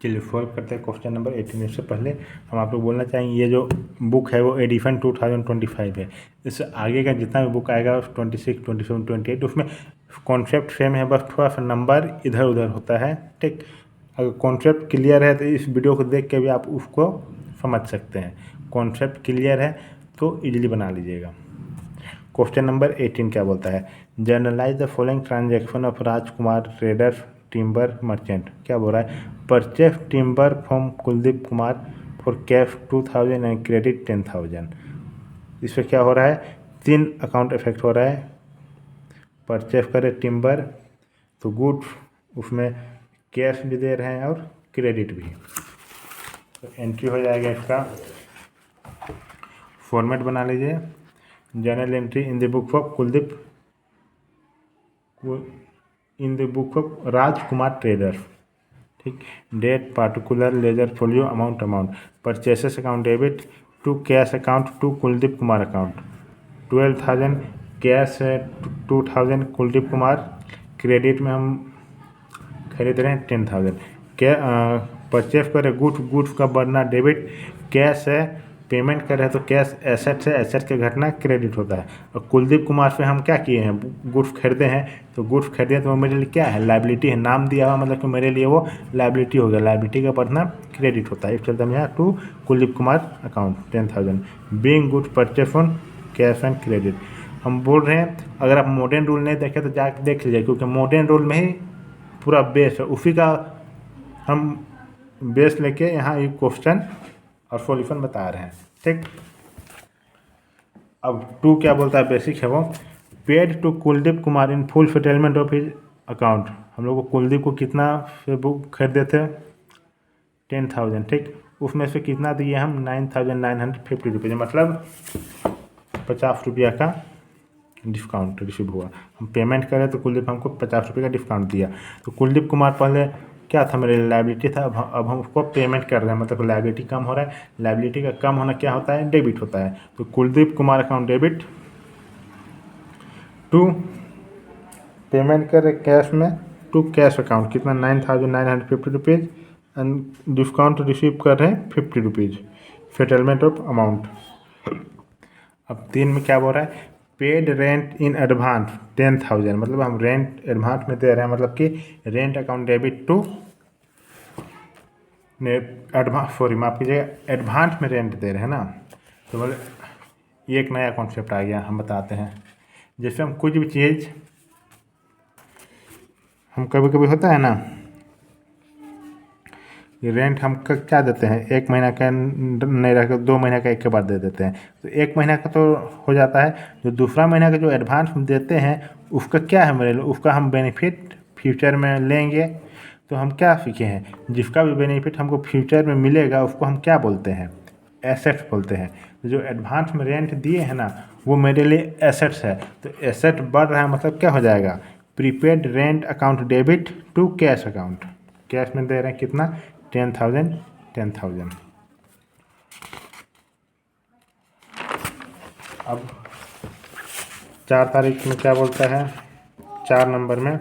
चलिए सॉल्व करते हैं क्वेश्चन नंबर 18। इससे पहले हम आप लोग बोलना चाहेंगे ये जो बुक है वो एडिशन 2025 है। इससे आगे का जितना भी बुक आएगा 26, 27, 28 उसमें कॉन्सेप्ट सेम है, बस थोड़ा सा नंबर इधर उधर होता है। ठीक, अगर कॉन्सेप्ट क्लियर है तो इस वीडियो को देख के भी आप उसको समझ सकते हैं। कॉन्सेप्ट क्लियर है तो इजीली बना लीजिएगा। क्वेश्चन नंबर 18 क्या बोलता है, journalise the following transaction of Rajkumar trader timber merchant. क्या बोल रहा है, purchase timber from Kuldeep Kumar for cash 2000 and credit 10,000। इसमें क्या हो रहा है, 3 अकाउंट इफेक्ट हो रहा है। परचेस करे टिम्बर तो गुड, उसमें कैश भी दे रहे हैं और क्रेडिट भी। तो एंट्री हो जाएगा, इसका फॉर्मेट बना लीजिए। Journal entry in the book of Kuldeep, in the book of Rajkumar trader. ठीक, date particular ledger folio amount purchases account debit to cash account to Kuldeep Kumar account 12,000 cash है, 2,000 कुलदीप कुमार क्रेडिट में हम खरीद रहे हैं 10,000। क्या परचेस करे गुड्स का बढ़ना डेबिट, कैश है पेमेंट कर रहे हैं तो कैश एसेट से, एसेट के घटना क्रेडिट होता है। और कुलदीप कुमार से हम क्या किए हैं, गुड्स खरीदे हैं तो गुड्स खरीदे तो वो मेरे लिए क्या है, लाइबिलिटी है। नाम दिया हुआ मतलब कि मेरे लिए वो लाइबिलिटी हो गया, लाइबिलिटी का बढ़ना क्रेडिट होता है। इस चलते हम यहाँ to Kuldeep Kumar account 10,000 being goods purchase on cash and credit. हम बोल रहे हैं अगर आप मॉडर्न रूल नहीं देखें तो जाके देख लीजिए, क्योंकि मॉडर्न रूल में ही पूरा बेस है, उसी का हम बेस लेके यहाँ एक क्वेश्चन और सॉल्यूशन बता रहे हैं। ठीक, अब 2 क्या बोलता है, बेसिक है वो, paid to Kuldeep Kumar in full settlement of his account. हम लोग को कुलदीप को कितना से बुक खरीदे थे 10,000। ठीक, उसमें से कितना दिए हम 9,950 रुपये, मतलब 50 रुपया का डिस्काउंट रिसीव हुआ। हम पेमेंट करें तो कुलदीप हमको 50 रुपये का डिस्काउंट दिया। तो कुलदीप कुमार पहले क्या था, मेरे लाइबिलिटी था, अब हम उसको पेमेंट कर रहे हैं, मतलब लाइबिलिटी कम हो रहा है। लाइबिलिटी का कम होना क्या होता है, डेबिट होता है। तो Kuldeep Kumar account debit to payment कर रहे कैश में टू कैश अकाउंट कितना 9,950 रुपीज़ एंड डिस्काउंट रिसीव कर रहे हैं 50 रुपीज़ सेटलमेंट ऑफ अमाउंट। अब 3 में क्या बोल रहा है, पेड रेंट इन एडवांस 10,000, मतलब हम रेंट एडवांस में दे रहे हैं, मतलब कि rent account debit to advance, sorry माफ़ कीजिएगा, एडवांस में रेंट दे रहे हैं ना। तो बोले ये एक नया कॉन्सेप्ट आ गया, हम बताते हैं। जैसे हम कुछ भी चीज़, हम कभी कभी होता है ना, रेंट हम क्या देते हैं, 1 महीना का नहीं रख 2 महीने का एक के बाद दे देते हैं। तो 1 महीना का तो हो जाता है, जो दूसरा महीना का जो एडवांस हम देते हैं उसका क्या है, मेरे लिए उसका हम बेनिफिट फ्यूचर में लेंगे। तो हम क्या सीखे हैं, जिसका भी बेनिफिट हमको फ्यूचर में मिलेगा उसको हम क्या बोलते हैं, एसेट्स बोलते हैं। तो जो एडवांस में रेंट दिए हैं ना वो मेरे लिए एसेट्स है। तो एसेट बढ़ रहा है मतलब क्या हो जाएगा, prepaid rent account debit to cash account. Cash में दे रहे हैं कितना 10,000। अब 4 तारीख में क्या बोलता है, 4 नंबर में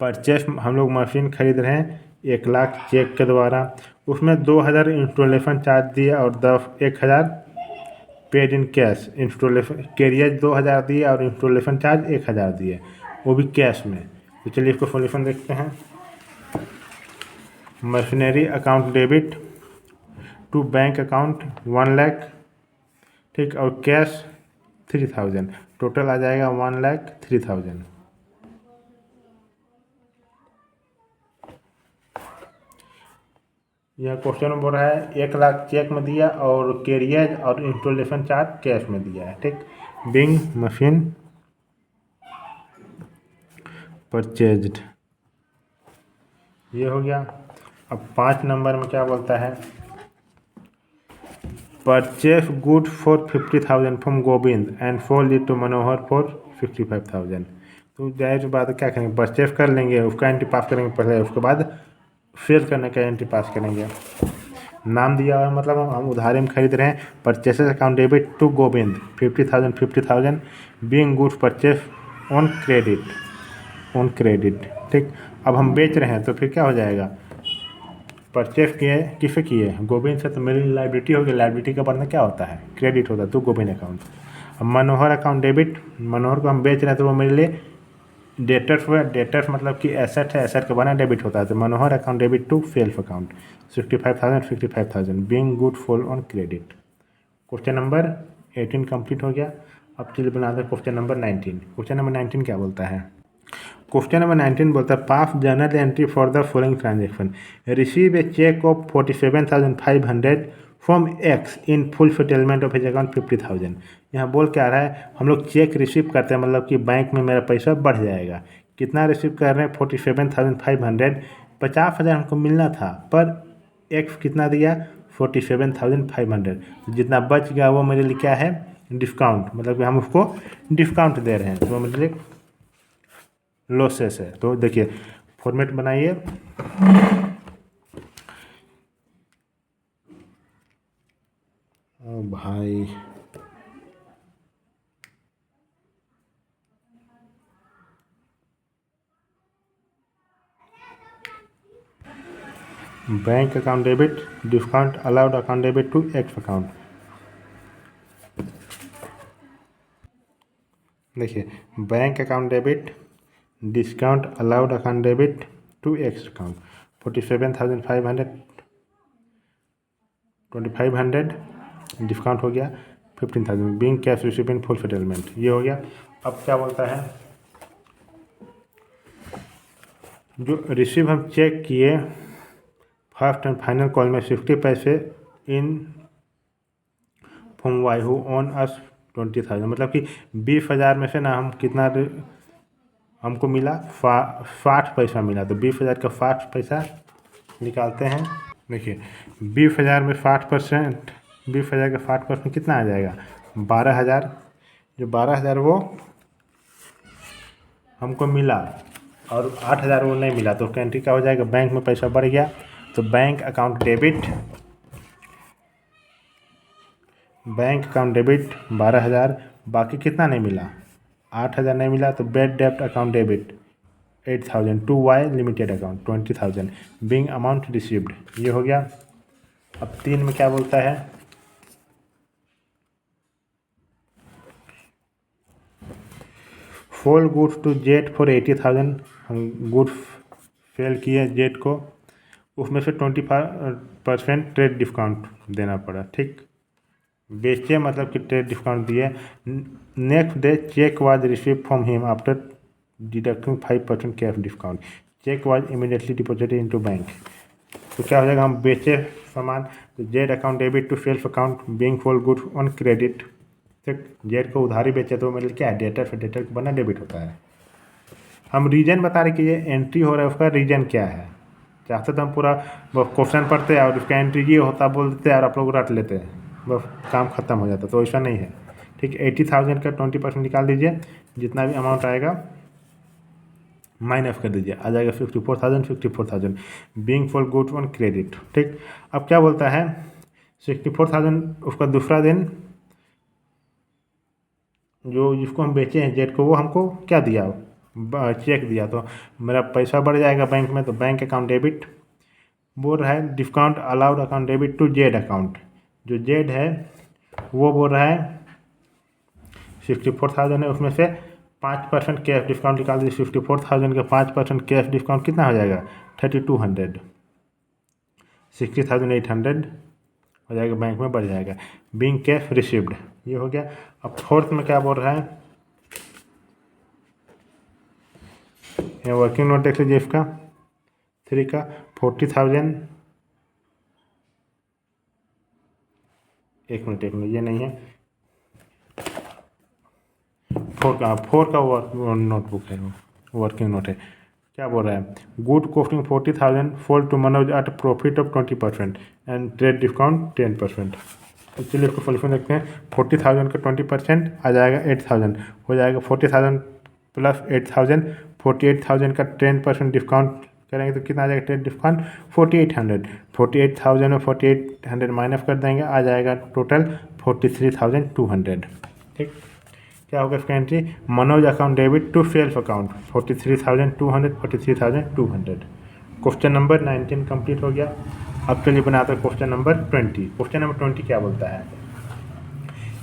परचेस, हम लोग मशीन खरीद रहे हैं 1 लाख चेक के द्वारा, उसमें 2,000 इंस्टॉलेशन चार्ज दिए और 1,000 paid in cash. Installation carrier 2,000 दिए और इंस्टॉलेशन चार्ज 1,000 दिए, वो भी कैश में। तो चलिए इसको सॉल्यूशन देखते हैं। Machinery account debit to bank account 1 lakh, ठीक, और कैश 3,000, टोटल आ जाएगा 1,03,000। यह क्वेश्चन में बोल रहा है 1 लाख चेक में दिया और कैरियर और इंस्टॉलेशन चार्ज कैश में दिया है। ठीक, बिंग मशीन परचेज्ड, ये हो गया। अब 5 नंबर में क्या बोलता है, purchase good for 50,000 from Govind and for lead to Manohar for 55,000। तो जाहिर सी बात है क्या करेंगे, परचेस कर लेंगे, उसका एंट्री पास करेंगे पहले, उसके बाद सेल करने का एंट्री पास करेंगे। नाम दिया हुआ है मतलब हम उधारी में खरीद रहे हैं। Purchases account debit to Govind 50,000 being goods purchase on credit. ठीक, अब हम बेच रहे हैं तो फिर क्या हो जाएगा, परचेस किए, किसे किए? गोविंद से। तो मेरी लाइबिलिटी होगी, लाइबिलिटी का बढ़ना क्या होता है? क्रेडिट होता है, तो गोविंद अकाउंट। अब मनोहर अकाउंट डेबिट, मनोहर को हम बेच रहे हैं तो वो मेरे लिए डेटर्स हुआ। डेटर्स मतलब कि एसेट है, एसेट का बना डेबिट होता है, तो Manohar account debit to self account 65,000 being good fall on credit. Question number 18 complete हो गया। अब चलिए बनाते हैं क्वेश्चन नंबर 19। क्वेश्चन नंबर 19 क्या बोलता है? क्वेश्चन नंबर 19 बोलता है pass journal entry for the following transaction, receive a cheque of 47,500 from X in full settlement of his account 50,000। यहाँ बोल क्या रहा है? हम लोग चेक रिसीव करते हैं, मतलब कि बैंक में मेरा पैसा बढ़ जाएगा। कितना रिसीव कर रहे हैं? 47,500। 50,000 हमको मिलना था, पर एक्स कितना दिया? 47,500। जितना बच गया वो मेरे लिए क्या है? डिस्काउंट, मतलब कि हम उसको डिस्काउंट दे रहे हैं, तो मेरे लिए लॉसेस है। तो देखिए फॉर्मेट बनाइए। ओ भाई, bank account debit, discount allowed account debit to X account. देखिए bank account debit, discount allowed account debit to X account. 47,500, 2,500 discount हो गया 15,000 being cash receive in full settlement, ये हो गया। अब क्या बोलता है? जो रिसीव हम चेक किए फर्स्ट एंड फाइनल कॉल में 50 पैसे in from Y who on us 20,000, मतलब कि 20,000 में से ना हम कितना हमको मिला? 60 पैसा मिला। तो 20,000 का 60 पैसा निकालते हैं। देखिए 20,000 में 60%, 20,000 का 60% कितना आ जाएगा? 12,000। जो 12,000 वो हमको मिला और 8,000 वो नहीं मिला, तो उसका एंट्री क्या हो जाएगा? बैंक में पैसा बढ़ गया, तो bank account debit, bank account debit 12,000। बाकी कितना नहीं मिला? 8,000 नहीं मिला, तो बैड डेब्ट account debit 8,000 to Y limited account 20,000 being amount received, ये हो गया। अब 3 में क्या बोलता है? फोल गुड्स टू जेट फॉर 80,000। हम गुड्स सेल किए जेट को, उसमें से 25% ट्रेड डिस्काउंट देना पड़ा। ठीक, बेचे मतलब कि ट्रेड डिस्काउंट दिए। Next day cheque was receive from him after deducting 5% cash discount, cheque was immediately deposited into bank. तो क्या हो जाएगा? हम बेचे सामान, तो Z account debit to self account being fall goods on credit. ठीक, जेड को उधारी बेचे तो मतलब क्या है? डेटर से डेटर को बना डेबिट होता है। हम रीजन बता रहे कि ये एंट्री हो रहा है, उसका रीजन क्या है। चाहते तो हम पूरा क्वेश्चन पढ़ते हैं और उसका एंट्री ये होता बोल देते हैं और आप लोग रट लेते हैं, बस काम खत्म हो जाता। तो ऐसा नहीं है। ठीक, 80,000 का 20% निकाल दीजिए, जितना भी अमाउंट आएगा माइनस कर दीजिए, आ जाएगा 54,000 being for goods on credit. ठीक, अब क्या बोलता है? 64,000 उसका दूसरा दिन जो जिसको हम बेचे हैं जेड को, वो हमको क्या दिया? चेक दिया। तो मेरा पैसा बढ़ जाएगा बैंक में, तो बैंक अकाउंट डेबिट बोल रहा है discount allowed account debit to Z account. जो जेड है वो बोल रहा है 64,000 है, उसमें से 5% कैश डिस्काउंट निकाल दीजिए। 64,000 का 5% कैश डिस्काउंट कितना हो जाएगा? 3,200। 60,800 हो जाएगा, बैंक में बढ़ जाएगा बीइंग कैश रिसीव्ड, ये हो गया। अब फोर्थ में क्या बोल रहा है? ये वर्किंग नोट देख लीजिए, इसका 3 का 40,000, एक मिनट ये नहीं है, 4 का नोटबुक है, वर्किंग नोट है। क्या बोल रहा है? Good costing 40,000 fall to Manoj at profit of 20% and trade discount 10%। तो चलिए इसको सोल्यूशन देखते हैं। 40,000 का 20% आ जाएगा 8,000, हो जाएगा 40,000 प्लस 8,000। 48,000 का 10% डिस्काउंट करेंगे तो कितना आ जाएगा ट्रेड डिस्काउंट? 4,800। 48,000 में 4,800 माइनस कर देंगे, आ जाएगा टोटल 43,200। ठीक, क्या होगा इसका entry? Manoj account debit to self account 43,200, 43,200। Question number 19 complete हो गया। अब चलिए बनाते हैं क्वेश्चन नंबर 20। क्वेश्चन नंबर 20 क्या बोलता है?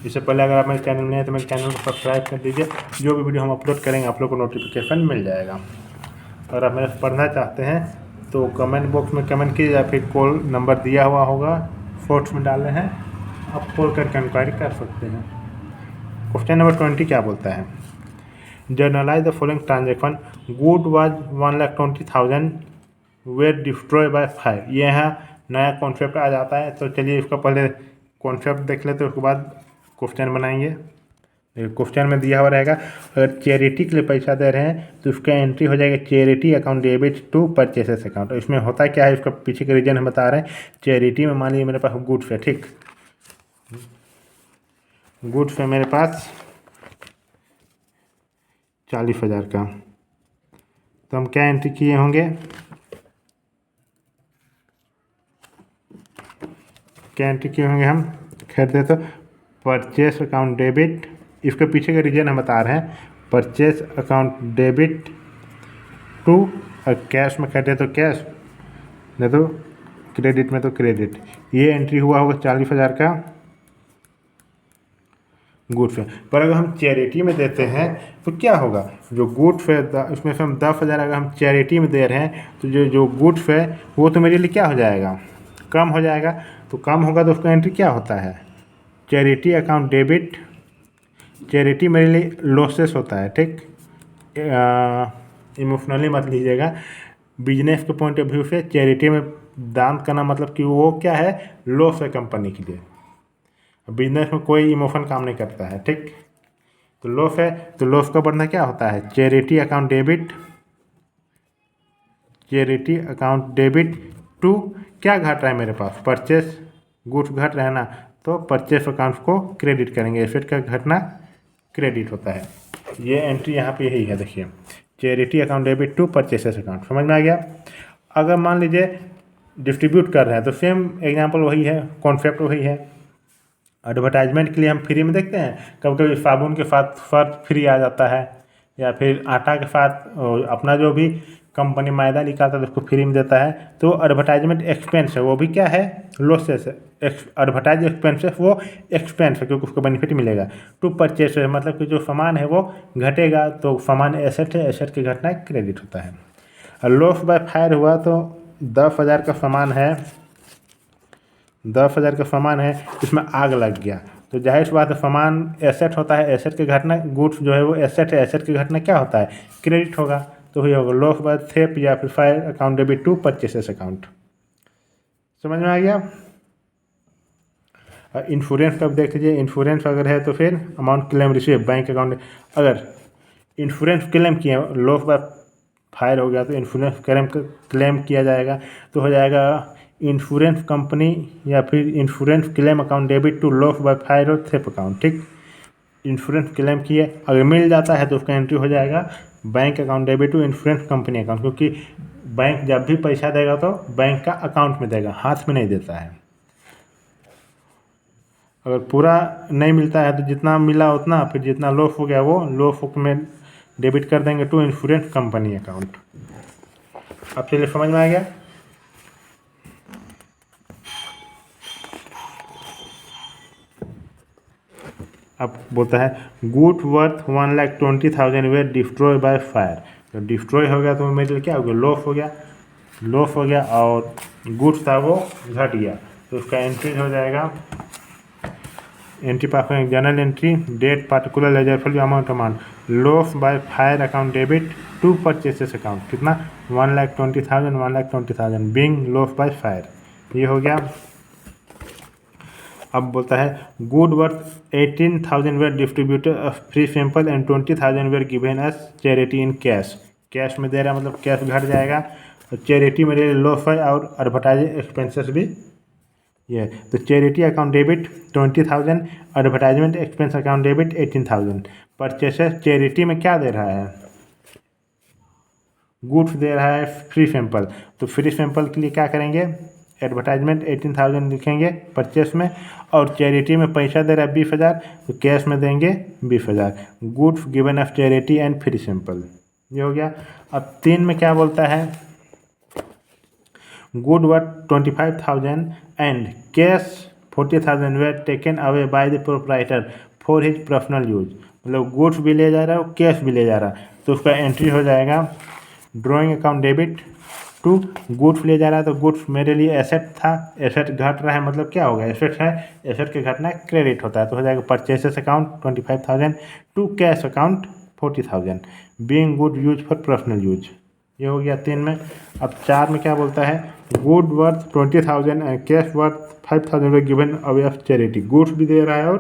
इससे पहले अगर आप मेरे चैनल में हैं तो मेरे चैनल को सब्सक्राइब कर दीजिए। जो भी वीडियो हम अपलोड करेंगे आप लोग को नोटिफिकेशन मिल जाएगा। अगर आप मेरे से पढ़ना चाहते हैं तो कमेंट बॉक्स में कमेंट कीजिए या फिर कॉल नंबर दिया हुआ होगा शॉर्ट्स में डाले हैं, आप कॉल करके इंक्वायरी कर सकते हैं। क्वेश्चन नंबर 20 क्या बोलता है? Journalise the following transaction, good was 1,20,000 were destroy by fire. ये यहाँ नया कॉन्सेप्ट आ जाता है, तो चलिए इसका पहले कॉन्सेप्ट देख लेते हैं, उसके बाद क्वेश्चन बनाएंगे। क्वेश्चन में दिया हुआ रहेगा अगर चैरिटी के लिए पैसा दे रहे हैं तो उसका एंट्री हो जाएगा charity account debit to purchases account. इसमें होता क्या है, इसका पीछे का रीजन हम बता रहे हैं। चैरिटी में मान लीजिए मेरे पास गुड्स है, ठीक, गुड्स है मेरे पास 40,000 का, तो हम क्या एंट्री किए होंगे, क्या एंट्री किए होंगे हम खरीदे तो परचेस अकाउंट डेबिट। इसके पीछे का रीजन हम बता रहे हैं, परचेस अकाउंट डेबिट टू, और कैश में खरीदे तो कैश, नहीं तो क्रेडिट में तो क्रेडिट। ये एंट्री हुआ होगा 40,000 का गुड्स है। पर अगर हम चैरिटी में देते हैं तो क्या होगा, जो गुड्स है उसमें से हम 10,000 अगर हम चैरिटी में दे रहे हैं तो जो जो गुड्स है वो तो मेरे लिए क्या हो जाएगा, कम हो जाएगा। तो कम होगा तो उसका एंट्री क्या होता है, चैरिटी अकाउंट डेबिट। चैरिटी मेरे लिए लॉसेस होता है, ठीक, इमोशनली मत लीजिएगा। बिजनेस के पॉइंट ऑफ व्यू से चैरिटी में दान करना मतलब कि वो क्या है, लॉस है कंपनी के लिए। बिजनेस में कोई इमोशन काम नहीं करता है, ठीक। तो लॉस है, तो लॉस का बढ़ना क्या होता है, charity account debit, charity account debit to क्या घट रहा है मेरे पास, परचेस गुड्स घट रहा है ना, तो परचेस अकाउंट को क्रेडिट करेंगे। एसेट का घटना क्रेडिट होता है। ये एंट्री यहाँ पे यही है, देखिए charity account debit to purchases account. समझ में आ गया? अगर मान लीजिए डिस्ट्रीब्यूट कर रहे हैं तो सेम एग्जांपल वही है, कॉन्सेप्ट वही है। एडवर्टाइजमेंट के लिए हम फ्री में देखते हैं, कभी कभी साबुन के साथ सर्फ फ्री आ जाता है, या फिर आटा के साथ अपना जो भी कंपनी मैदा निकालता है तो उसको फ्री में देता है। तो एडवर्टाइजमेंट एक्सपेंस है, वो भी क्या है, लॉसेस है। एडवर्टाइज एक्सपेंस है वो एक्सपेंस है क्योंकि उसको बेनिफिट मिलेगा। टू परचेस है मतलब कि जो सामान है वो घटेगा, तो सामान एसेट है, एसेट की घटना क्रेडिट होता है। और लॉस बाय फायर हुआ तो 10,000 का सामान है, 10,000 का सामान है, इसमें आग लग गया, तो जाहिर सी बात है सामान एसेट होता है, एसेट की घटना, गुड्स जो है वो एसेट है, एसेट की घटना क्या होता है, क्रेडिट होगा। तो वही होगा लॉस बाय थेफ्ट या फिर fire account debit to purchases account. समझ में आ गया? इंश्योरेंस का देख लीजिए, इंश्योरेंस अगर है तो फिर amount claim receive bank account. अगर इंश्योरेंस क्लेम किए, लॉस बाय फायर हो गया तो इंश्योरेंस क्लेम किया जाएगा, तो हो जाएगा इंश्योरेंस कंपनी या फिर insurance claim account debit to loss by fire और थेफ्ट अकाउंट, ठीक। इंश्योरेंस क्लेम किए, अगर मिल जाता है तो उसका एंट्री हो जाएगा bank account debit to insurance company account, क्योंकि बैंक जब भी पैसा देगा तो बैंक का अकाउंट में देगा, हाथ में नहीं देता है। अगर पूरा नहीं मिलता है तो जितना मिला उतना, फिर जितना लॉस हो गया वो लॉस में डेबिट कर देंगे टू इंश्योरेंस कंपनी अकाउंट। अब चलिए समझ में आ गया? अब बोलता है good worth 1,20,000 were destroy by fire. तो डिस्ट्रॉय हो गया तो मेरे लिए क्या हो गया, लॉस हो गया, लॉस हो गया, और गुड्स था वो घट गया, तो उसका एंट्री हो जाएगा, एंट्री पास करेंगे journal entry, date particular ledger folio amount loss by fire account debit to purchases account, कितना 1,20,000 1,20,000 बीइंग लॉस बाय फायर, ये हो गया। अब बोलता है good worth 18,000 were distributor free sample and 20,000 were given as charity in cash. Cash में दे रहा है मतलब कैश घट जाएगा, तो चैरिटी मेरे लिए लॉस है और एडवर्टाइजिंग एक्सपेंसेस भी ये। तो charity account debit 20,000, advertisement expense account debit 18,000। Purchases charity में क्या दे रहा है, गुड्स दे रहा है फ्री सैंपल, तो फ्री सैंपल के लिए क्या करेंगे, एडवर्टाइजमेंट 18,000 लिखेंगे परचेस में, और चैरिटी में पैसा दे रहा है 20,000, तो कैश में देंगे 20,000। Goods given of charity and free sample, ये हो गया। अब 3 में क्या बोलता है, good worth 25,000 and cash 40,000 where taken away by the proprietor for his personal use. मतलब गुड्स भी ले जा रहा है और कैश भी ले जा रहा है, तो उसका एंट्री हो जाएगा drawing account debit to goods ले जा रहा है, तो गुड्स मेरे लिए एसेट था, एसेट घट रहा है, मतलब क्या होगा, एसेट है, एसेट के घटना क्रेडिट होता है, तो हो जाएगा purchases account 25,000 to cash account 40,000 being good use for personal use. ये हो गया 3 में। अब 4 में क्या बोलता है, good worth 20,000 and cash worth 5,000 way given away of charity. Goods भी दे रहा है और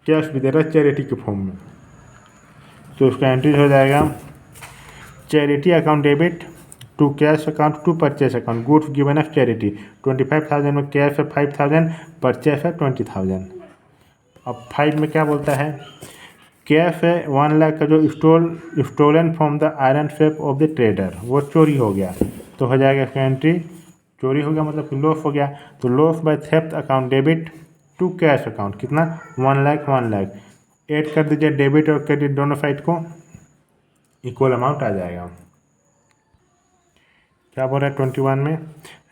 कैश भी दे रहा है चैरिटी के फॉर्म में, तो उसका एंट्री हो जाएगा charity account debit to cash account to purchase account goods given of charity 25,000 में कैश है 5,000, परचेस है 20,000। अब 5 में क्या बोलता है, कैश है 1 लाख का जो stolen from the iron safe of the trader, वो चोरी हो गया, तो हो जाएगा इसका एंट्री चोरी हो गया मतलब कि लॉस हो गया, तो loss by theft account debit to cash account कितना 1 लाख ऐड कर दीजिए, डेबिट और क्रेडिट दोनों साइड को इक्वल अमाउंट आ जाएगा। क्या बोल रहा है 21 में,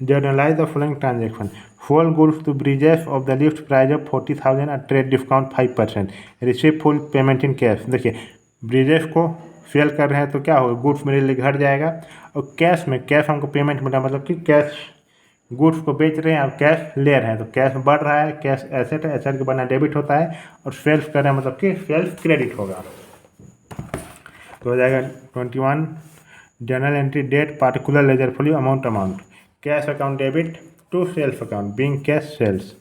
journalise the following transaction fall goods to Brijesh of the list price of 40,000 at trade discount 5%, receive full payment in cash. देखिए ब्रिजेस को सेल कर रहे हैं तो क्या होगा, गुड्स मेरे लिए घट जाएगा, और कैश में कैश हमको पेमेंट मिला, मतलब कि कैश गुड्स को बेच रहे हैं और कैश ले रहे हैं, तो कैश बढ़ रहा है, कैश एसेट है, एसेट के बनना डेबिट होता है, और सेल्स कर रहे हैं मतलब कि सेल्स क्रेडिट होगा, तो हो जाएगा 21 journal entry date particular ledger folio amount cash account debit to sales account being cash sales,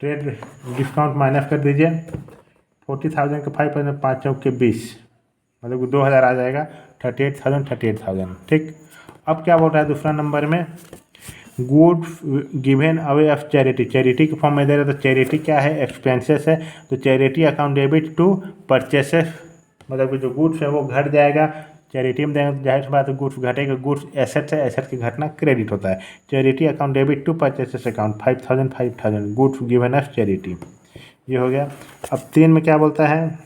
trade discount minus कर दीजिए 40,000 के 5%, 5 चौक के 20, मतलब कि 2,000 आ जाएगा 38,000। ठीक, अब क्या बोल रहा है दूसरा नंबर में, goods given away of charity, charity के फॉर्म में दे रहा है, तो चैरिटी क्या है, एक्सपेंसेस है, तो charity account debit to purchases, मतलब कि जो गुड्स है वो घट जाएगा, चैरिटी में देंगे तो जाहिर सी बात है गुड्स घटेगा, गुड्स एसेट है, एसेट की घटना क्रेडिट होता है, charity account debit to purchases account 5,000 goods given of charity, ये हो गया। अब 3 में क्या बोलता है,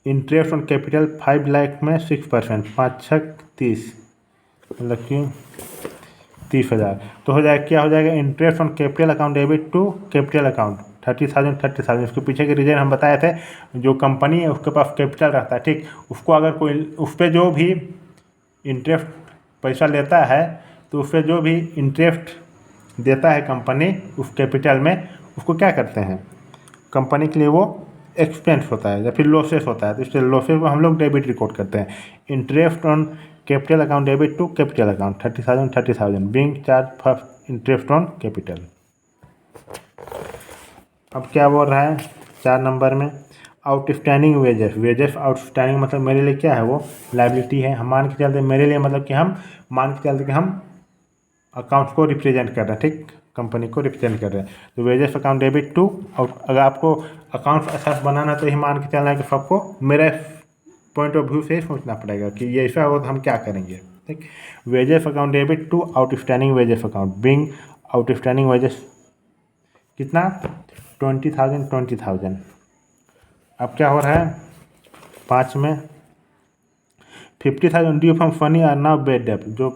इंटरेस्ट ऑन कैपिटल 5 लाख में 6%, 5 छक 30, मतलब कि 30,000, तो हो जाएगा क्या हो जाएगा, interest on capital account debit to capital account 30,000। इसके पीछे के रीजन हम बताए थे, जो कंपनी है उसके पास कैपिटल रहता है, ठीक, उसको अगर कोई उस पर जो भी इंटरेस्ट पैसा लेता है, तो उस पर जो भी इंटरेस्ट देता है कंपनी उस कैपिटल में, उसको क्या करते हैं, कंपनी के लिए वो एक्सपेंस होता है या फिर लॉसेस होता है, तो इसलिए लॉसेस को हम लोग डेबिट रिकॉर्ड करते हैं। Interest on capital account debit to capital account 30,000 being charge for interest on capital. अब क्या बोल रहा है 4 नंबर में, आउटस्टैंडिंग वेजेस आउटस्टैंडिंग मतलब मेरे लिए क्या है, वो लायबिलिटी है, हम मान के चलते मेरे लिए, मतलब कि हम मान के चलते कि हम अकाउंट्स को रिप्रेजेंट कर रहे हैं, ठीक, कंपनी को रिप्रेजेंट कर रहे हैं, तो वेजेस अकाउंट डेबिट टू, और अगर आपको अकाउंट्स अच्छा बनाना तो ये मान के चलना है कि सबको मेरे पॉइंट ऑफ व्यू से ही सोचना पड़ेगा कि ये ऐसा हो तो हम क्या करेंगे, ठीक। Wages account debit to outstanding wages account being outstanding wages कितना 20,000। अब क्या हो रहा है 5 में, 50,000 due from Phani are now bad डेप्ट, जो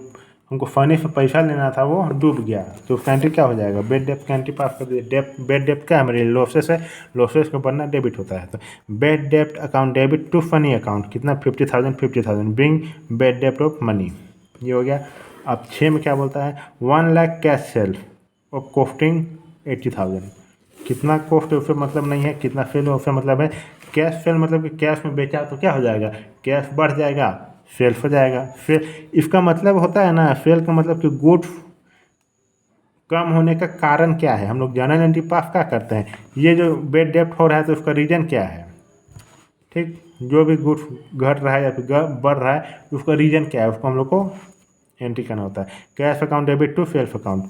हमको फनी से पैसा लेना था वो डूब गया, तो उसका एंट्री क्या हो जाएगा, बेड डेप्ट का एंट्री पास कर दीजिए। बेड डेप्ट क्या है, मेरे लॉसेस है, लॉसेस का बनना डेबिट होता है, तो बेड डेप्ट account debit to Phani account कितना 50,000 बिंग बेड डेप्ट ऑफ मनी, ये हो गया। अब 6 में क्या बोलता है, 1 lakh cash cell of costing 80,000, कितना कॉस्ट है उससे मतलब नहीं है, कितना सेल है उससे मतलब है, कैश सेल मतलब कि कैश में बेचा तो क्या हो जाएगा, कैश बढ़ जाएगा, सेल हो जाएगा, सेल, इसका मतलब होता है ना, सेल का मतलब कि गुड्स कम होने का कारण क्या है, हम लोग जर्नल एंट्री पास क्या करते हैं, ये जो बेड डेप्ट हो रहा है तो उसका रीजन क्या है, ठीक, जो भी गुड्स घट रहा है या फिर बढ़ रहा है उसका रीजन क्या है, उसको हम लोग को एंट्री करना होता है। Cash account debit to self account,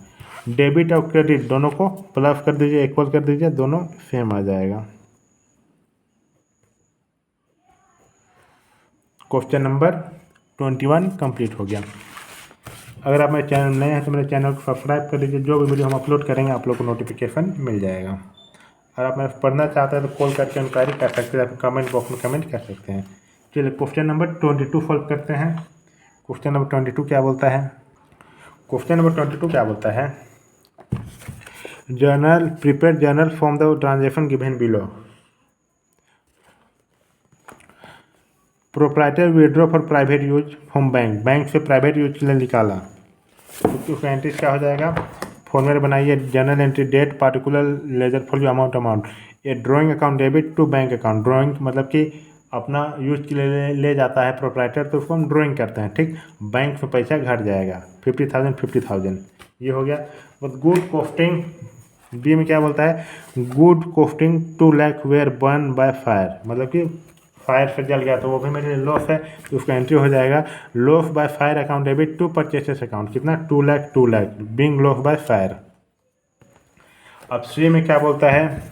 debit और क्रेडिट दोनों को प्लस कर दीजिए, इक्वल कर दीजिए, दोनों सेम आ जाएगा। क्वेश्चन नंबर 21 कंप्लीट हो गया। अगर आप मेरे चैनल नए हैं तो मेरे चैनल को सब्सक्राइब कर लीजिए, जो भी वीडियो हम अपलोड करेंगे आप लोग को नोटिफिकेशन मिल जाएगा। अगर आप मेरे पढ़ना चाहते हैं तो कॉल करके इंक्वायरी कर सकते हैं, आप कमेंट बॉक्स में कमेंट कर सकते हैं। चलिए क्वेश्चन नंबर 22 सॉल्व करते हैं। क्वेश्चन नंबर 22 क्या बोलता है? क्वेश्चन नंबर 22 क्या बोलता है? Journal prepare journal from the transaction given below. Proprietor withdraw for private use from bank, bank से प्राइवेट यूज के लिए निकाला, तो उसका एंट्री क्या हो जाएगा? फॉर्मूला बनाइए, journal entry date particular ledger for amount amount, ये drawing account debit to bank account. Drawing मतलब कि अपना यूज के लिए ले जाता है प्रोप्राइटर, तो उसको हम ड्राइंग करते हैं, ठीक। बैंक में पैसा घट जाएगा 50,000 ये हो गया। बट गुड कॉस्टिंग बी में क्या बोलता है? Good costing 2 lakh were burn by fire, मतलब कि फायर से जल गया तो वो भी मेरे लिए लॉस है, तो उसका एंट्री हो जाएगा loss by fire account debit to purchases account. कितना? 2 lakh being loss by fire. अब सी में क्या बोलता है?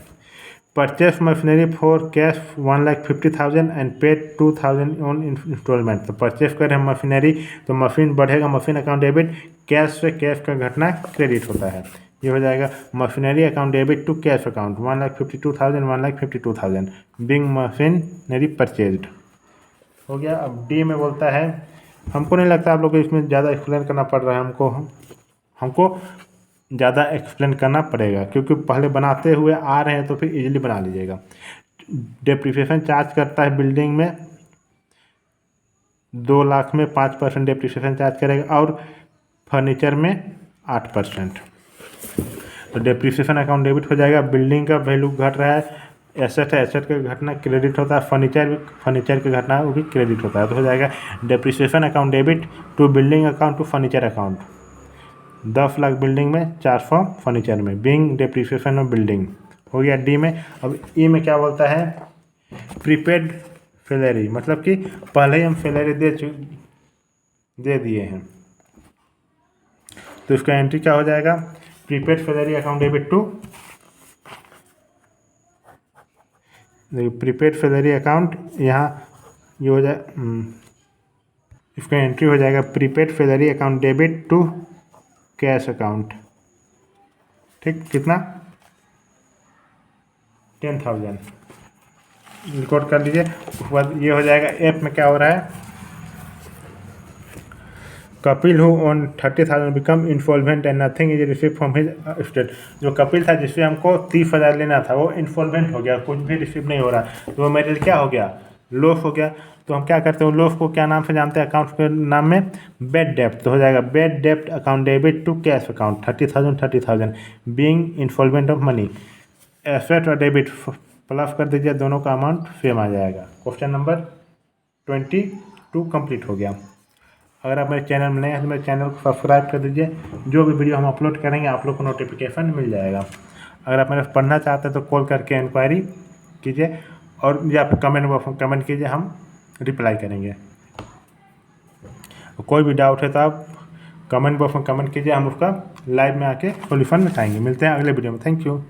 Purchase machinery for cash 1,50,000 and paid 2,000 on instalment. तो परचेस करें हम मशीनरी, तो मशीन बढ़ेगा, मशीन अकाउंट डेबिट, कैश से कैश का घटना क्रेडिट होता है, ये हो जाएगा machinery account debit to cash account 1,52,000 being machinery purchased हो गया। अब डी में बोलता है, हमको नहीं लगता आप लोग को इसमें ज़्यादा एक्सप्लेन करना पड़ रहा है, हमको ज़्यादा एक्सप्लेन करना पड़ेगा, क्योंकि पहले बनाते हुए आ रहे हैं, तो फिर इजीली बना लीजिएगा। डेप्रिसिएशन चार्ज करता है बिल्डिंग में 2 लाख में 5% डेप्रिसिएशन चार्ज करेगा, और फर्नीचर में 8%। तो डेप्रिसिएशन अकाउंट डेबिट हो जाएगा, बिल्डिंग का वैल्यू घट रहा है, एसेट है, एसेट का घटना क्रेडिट होता है, फर्नीचर का घटना वो भी क्रेडिट होता है, तो हो जाएगा depreciation account debit to building account to furniture account. 10 lakh building में, 400 फर्नीचर में, बिंग डेप्रिसिएशन ऑफ बिल्डिंग हो गया डी में। अब ई में क्या बोलता है? प्रीपेड सैलरी, मतलब कि पहले ही हम सैलरी दे दिए हैं, तो इसका एंट्री क्या हो जाएगा? Prepaid salary account debit to, prepaid salary account, यहाँ ये हो जाए, इसका एंट्री हो जाएगा prepaid salary account debit to cash account, ठीक। कितना? 10,000 रिकॉर्ड कर लीजिए। उसके बाद ये हो जाएगा एफ में क्या हो रहा है? Kapil who on 30,000 become insolvent and nothing is receive from his state. जो कपिल था, जिससे हमको 30,000 लेना था, वो इंसॉल्वेंट हो गया, कुछ भी रिसीव नहीं हो रहा, तो वो मेरे लिए क्या हो गया? लॉस हो गया। तो हम क्या करते हैं, लॉस को क्या नाम से जानते हैं? अकाउंट के नाम में बैड डेप्ट, तो हो जाएगा bad dept account debit to cash account 30,000 being insolvent of money. Asset और डेबिट प्लस कर दीजिए, दोनों का अमाउंट सेम आ जाएगा। क्वेश्चन नंबर 22 कंप्लीट हो गया। अगर आप मेरे चैनल में नए हैं तो मेरे चैनल को सब्सक्राइब कर दीजिए, जो भी वीडियो हम अपलोड करेंगे आप लोग को नोटिफिकेशन मिल जाएगा। अगर आप मेरे पढ़ना चाहते हैं तो कॉल करके इंक्वायरी कीजिए, और या फिर कमेंट बॉक्स में कमेंट कीजिए, हम रिप्लाई करेंगे। कोई भी डाउट है तो आप कमेंट बॉक्स में कमेंट कीजिए, हम उसका लाइव में आके सॉल्यूशन बताएंगे। मिलते हैं अगले वीडियो में। Thank you.